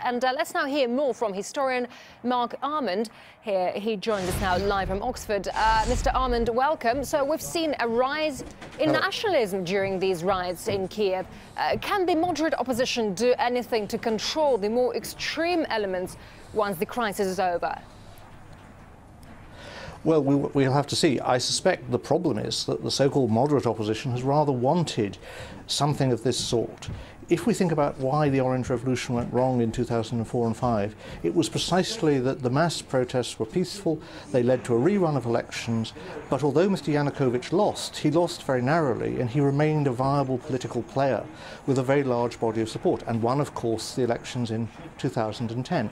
And let's now hear more from historian Mark Almond. Here, he joins us now live from Oxford. Mr. Almond, welcome. So we've seen a rise in nationalism during these riots in Kiev. Can the moderate opposition do anything to control the more extreme elements once the crisis is over? Well, we'll have to see. I suspect the problem is that the so-called moderate opposition has rather wanted something of this sort. If we think about why the Orange Revolution went wrong in 2004 and 5, it was precisely that the mass protests were peaceful, they led to a rerun of elections, but although Mr. Yanukovych lost, he lost very narrowly and he remained a viable political player with a very large body of support, and won, of course, the elections in 2010.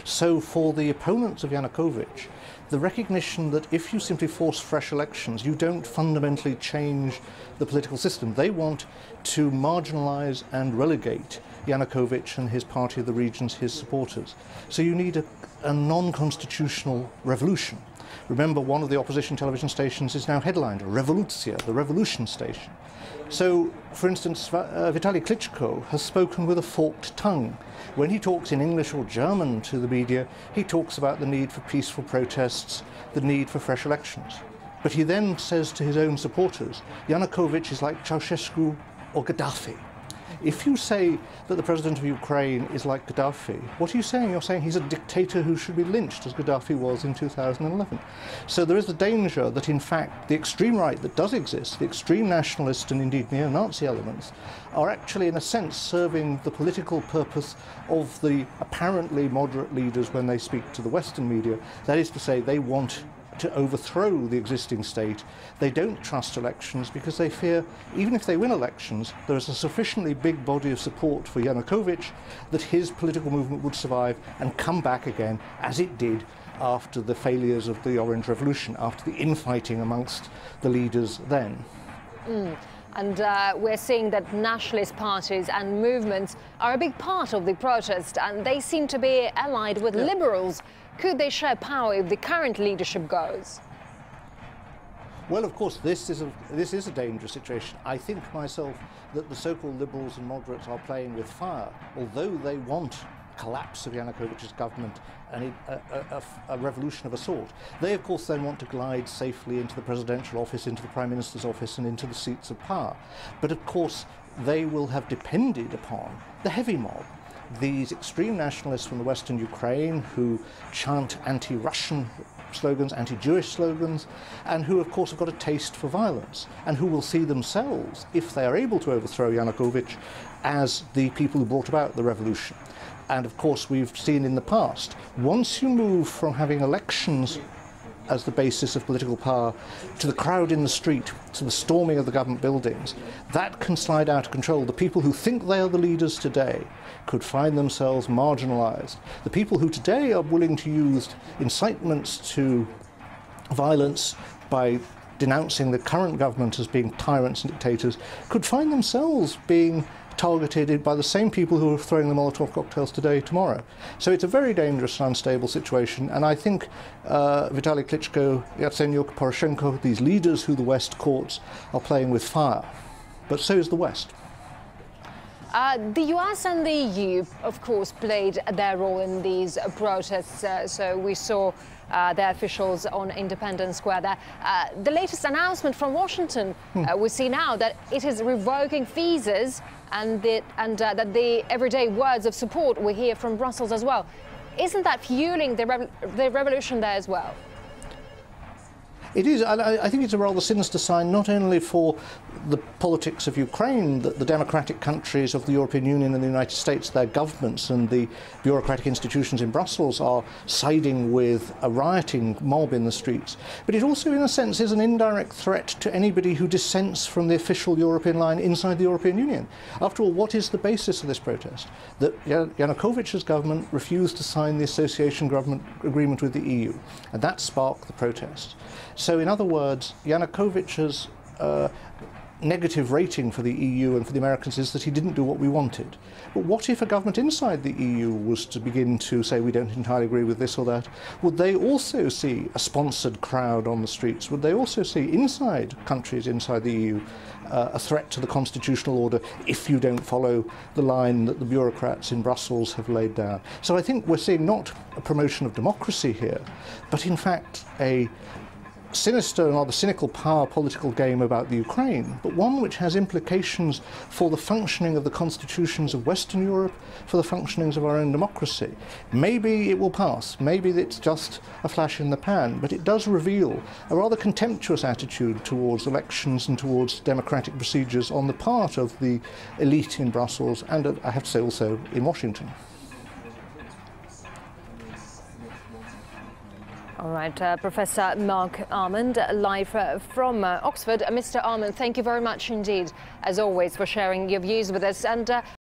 So for the opponents of Yanukovych, the recognition that if you simply force fresh elections, you don't fundamentally change the political system. They want to marginalise and relegate Yanukovych and his party of the regions, his supporters. So you need a non-constitutional revolution. Remember, one of the opposition television stations is now headlined Revolucja, the revolution station. So, for instance, Vitaly Klitschko has spoken with a forked tongue. When he talks in English or German to the media, he talks about the need for peaceful protests, the need for fresh elections. But he then says to his own supporters, Yanukovych is like Ceausescu or Gaddafi. If you say that the president of Ukraine is like Gaddafi, what are you saying? You're saying he's a dictator who should be lynched, as Gaddafi was in 2011. So there is the danger that, in fact, the extreme right that does exist, the extreme nationalist and indeed neo-Nazi elements, are actually, in a sense, serving the political purpose of the apparently moderate leaders when they speak to the Western media. That is to say, they want to overthrow the existing state. They don't trust elections because they fear, even if they win elections, there is a sufficiently big body of support for Yanukovych that his political movement would survive and come back again, as it did after the failures of the Orange Revolution, after the infighting amongst the leaders then. And we're seeing that nationalist parties and movements are a big part of the protest, and they seem to be allied with liberals. Could they share power if the current leadership goes? Well, of course, this is a dangerous situation. I think myself that the so-called liberals and moderates are playing with fire, although they want collapse of Yanukovych's government and a revolution of a sort. They, of course, then want to glide safely into the presidential office, into the prime minister's office and into the seats of power. But, of course, they will have depended upon the heavy mob, these extreme nationalists from the Western Ukraine who chant anti-Russian slogans, anti-Jewish slogans, and who, of course, have got a taste for violence, and who will see themselves, if they are able to overthrow Yanukovych, as the people who brought about the revolution. And, of course, we've seen in the past, once you move from having elections as the basis of political power to the crowd in the street, to the storming of the government buildings, that can slide out of control. The people who think they are the leaders today could find themselves marginalised. The people who today are willing to use incitements to violence by denouncing the current government as being tyrants and dictators could find themselves being targeted by the same people who are throwing the Molotov cocktails today, tomorrow. So it's a very dangerous and unstable situation, and I think Vitaly Klitschko, Yatsenyuk, Poroshenko, these leaders who the West courts, are playing with fire. But so is the West. The US and the EU, of course, played their role in these protests. So we saw their officials on Independence Square there. The latest announcement from Washington, we see now that it is revoking visas and that the everyday words of support we hear from Brussels as well. Isn't that fueling the revolution there as well? It is. I think it's a rather sinister sign, not only for the politics of Ukraine, that the democratic countries of the European Union and the United States, their governments and the bureaucratic institutions in Brussels are siding with a rioting mob in the streets, but it also, in a sense, is an indirect threat to anybody who dissents from the official European line inside the European Union. After all, what is the basis of this protest? That Yanukovych's government refused to sign the association government agreement with the EU, and that sparked the protest. So, in other words, Yanukovych's negative rating for the EU and for the Americans is that he didn't do what we wanted. But what if a government inside the EU was to begin to say we don't entirely agree with this or that? Would they also see a sponsored crowd on the streets? Would they also see inside countries inside the EU a threat to the constitutional order if you don't follow the line that the bureaucrats in Brussels have laid down? So I think we're seeing not a promotion of democracy here, but in fact a sinister and rather cynical power political game about the Ukraine, but one which has implications for the functioning of the constitutions of Western Europe, for the functionings of our own democracy. Maybe it will pass, maybe it's just a flash in the pan, but it does reveal a rather contemptuous attitude towards elections and towards democratic procedures on the part of the elite in Brussels and, I have to say, also in Washington. All right, Professor Mark Almond, live from Oxford. Mr. Almond, thank you very much indeed, as always, for sharing your views with us. And